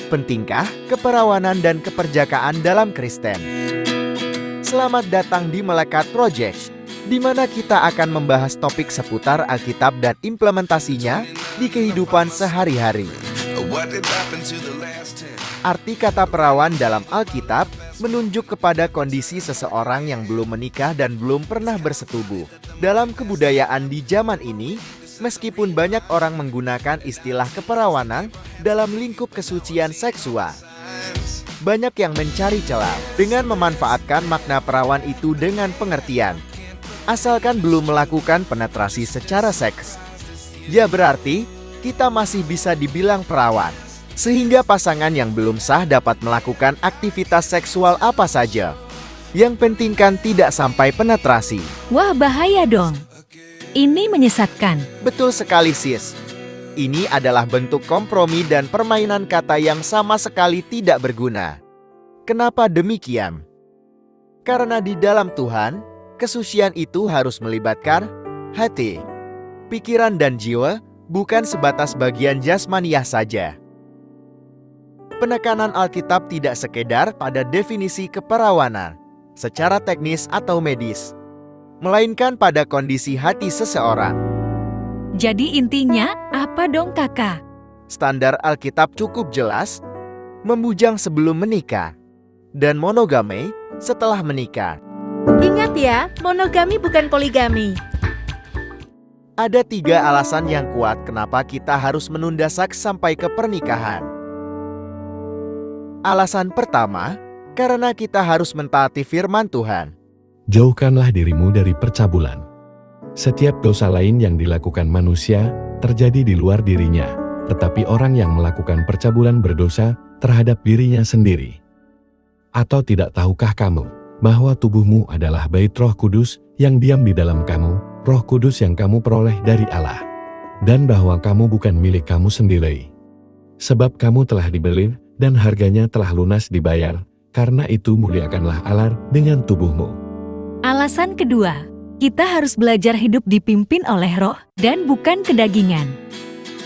Pentingkah keperawanan dan keperjakaan dalam Kristen? Selamat datang di Melekat Project, di mana kita akan membahas topik seputar Alkitab dan implementasinya di kehidupan sehari-hari. Arti kata perawan dalam Alkitab menunjuk kepada kondisi seseorang yang belum menikah dan belum pernah bersetubuh. Dalam kebudayaan di zaman ini, meskipun banyak orang menggunakan istilah keperawanan dalam lingkup kesucian seksual, banyak yang mencari celah dengan memanfaatkan makna perawan itu dengan pengertian, asalkan belum melakukan penetrasi secara seks. Ya berarti, kita masih bisa dibilang perawan, sehingga pasangan yang belum sah dapat melakukan aktivitas seksual apa saja. Yang penting kan tidak sampai penetrasi. Wah, bahaya dong. Ini menyesatkan. Betul sekali, sis. Ini adalah bentuk kompromi dan permainan kata yang sama sekali tidak berguna. Kenapa demikian? Karena di dalam Tuhan, kesucian itu harus melibatkan hati, pikiran dan jiwa, bukan sebatas bagian jasmaniah saja. Penekanan Alkitab tidak sekedar pada definisi keperawanan secara teknis atau medis, melainkan pada kondisi hati seseorang. Jadi intinya, apa dong kakak? Standar Alkitab cukup jelas, membujang sebelum menikah, dan monogami setelah menikah. Ingat ya, monogami bukan poligami. Ada 3 alasan yang kuat kenapa kita harus menunda seks sampai ke pernikahan. Alasan pertama, karena kita harus mentaati firman Tuhan. Jauhkanlah dirimu dari percabulan. Setiap dosa lain yang dilakukan manusia terjadi di luar dirinya, tetapi orang yang melakukan percabulan berdosa terhadap dirinya sendiri. Atau tidak tahukah kamu bahwa tubuhmu adalah bait Roh Kudus yang diam di dalam kamu, Roh Kudus yang kamu peroleh dari Allah, dan bahwa kamu bukan milik kamu sendiri. Sebab kamu telah dibeli dan harganya telah lunas dibayar, karena itu muliakanlah Allah dengan tubuhmu. Alasan kedua, kita harus belajar hidup dipimpin oleh roh dan bukan kedagingan.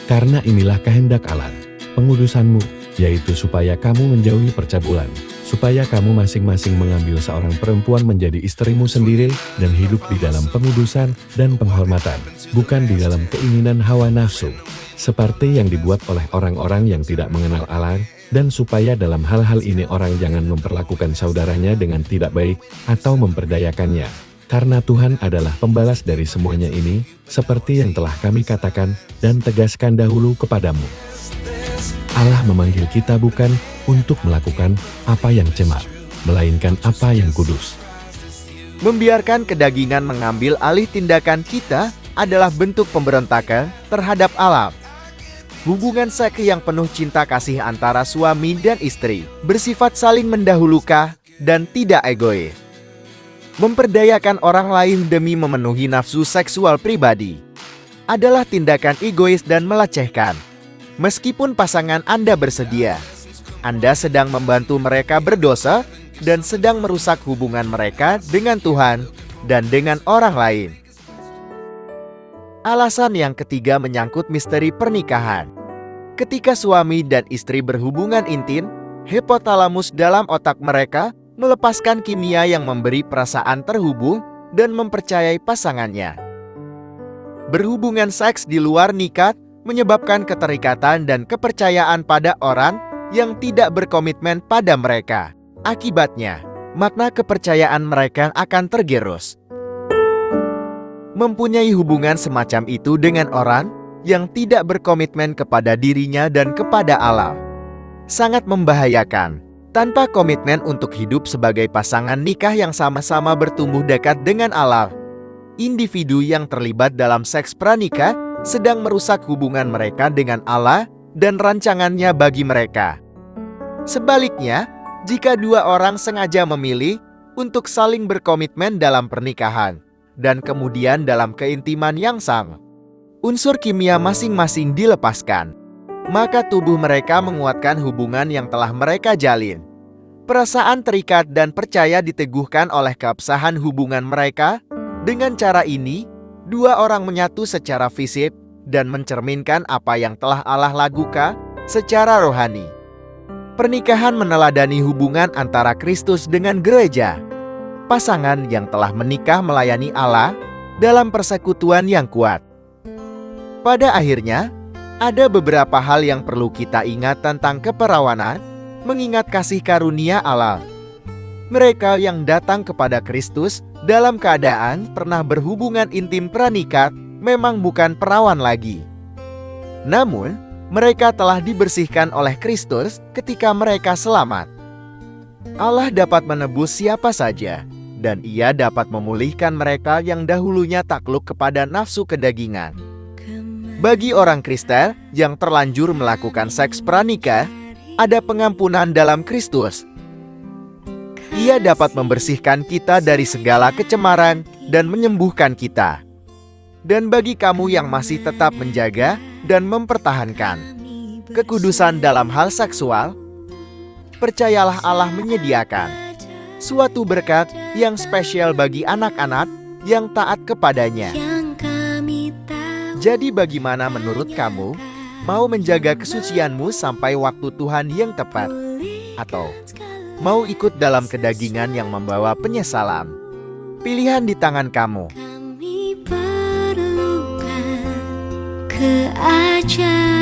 Karena inilah kehendak Allah, pengudusanmu, yaitu supaya kamu menjauhi percabulan, supaya kamu masing-masing mengambil seorang perempuan menjadi istrimu sendiri dan hidup di dalam pengudusan dan penghormatan, bukan di dalam keinginan hawa nafsu, seperti yang dibuat oleh orang-orang yang tidak mengenal Allah, dan supaya dalam hal-hal ini orang jangan memperlakukan saudaranya dengan tidak baik atau memperdayakannya. Karena Tuhan adalah pembalas dari semuanya ini, seperti yang telah kami katakan dan tegaskan dahulu kepadamu. Allah memanggil kita bukan untuk melakukan apa yang cemar, melainkan apa yang kudus. Membiarkan kedagingan mengambil alih tindakan kita adalah bentuk pemberontakan terhadap Allah. Hubungan seks yang penuh cinta kasih antara suami dan istri bersifat saling mendahulukan dan tidak egois. Memperdayakan orang lain demi memenuhi nafsu seksual pribadi adalah tindakan egois dan melecehkan. Meskipun pasangan Anda bersedia, Anda sedang membantu mereka berdosa dan sedang merusak hubungan mereka dengan Tuhan dan dengan orang lain. Alasan yang ketiga menyangkut misteri pernikahan. Ketika suami dan istri berhubungan intim, hipotalamus dalam otak mereka melepaskan kimia yang memberi perasaan terhubung dan mempercayai pasangannya. Berhubungan seks di luar nikah menyebabkan keterikatan dan kepercayaan pada orang yang tidak berkomitmen pada mereka. Akibatnya, makna kepercayaan mereka akan tergerus. Mempunyai hubungan semacam itu dengan orang yang tidak berkomitmen kepada dirinya dan kepada Allah sangat membahayakan. Tanpa komitmen untuk hidup sebagai pasangan nikah yang sama-sama bertumbuh dekat dengan Allah, individu yang terlibat dalam seks pranikah sedang merusak hubungan mereka dengan Allah dan rancangannya bagi mereka. Sebaliknya, jika 2 orang sengaja memilih untuk saling berkomitmen dalam pernikahan, dan kemudian dalam keintiman yang sama, unsur kimia masing-masing dilepaskan, maka tubuh mereka menguatkan hubungan yang telah mereka jalin. Perasaan terikat dan percaya diteguhkan oleh keabsahan hubungan mereka. Dengan cara ini, 2 orang menyatu secara fisik dan mencerminkan apa yang telah Allah lakukan secara rohani. Pernikahan meneladani hubungan antara Kristus dengan gereja, pasangan yang telah menikah melayani Allah dalam persekutuan yang kuat. Pada akhirnya, ada beberapa hal yang perlu kita ingat tentang keperawanan, mengingat kasih karunia Allah. Mereka yang datang kepada Kristus dalam keadaan pernah berhubungan intim pranikah memang bukan perawan lagi. Namun, mereka telah dibersihkan oleh Kristus ketika mereka selamat. Allah dapat menebus siapa saja, dan Ia dapat memulihkan mereka yang dahulunya takluk kepada nafsu kedagingan. Bagi orang Kristen yang terlanjur melakukan seks pranikah, ada pengampunan dalam Kristus. Ia dapat membersihkan kita dari segala kecemaran dan menyembuhkan kita. Dan bagi kamu yang masih tetap menjaga dan mempertahankan kekudusan dalam hal seksual, percayalah Allah menyediakan suatu berkat yang spesial bagi anak-anak yang taat kepadanya. Jadi bagaimana menurut kamu? Mau menjaga kesucianmu sampai waktu Tuhan yang tepat? Atau mau ikut dalam kedagingan yang membawa penyesalan? Pilihan di tangan kamu. Keajaiban.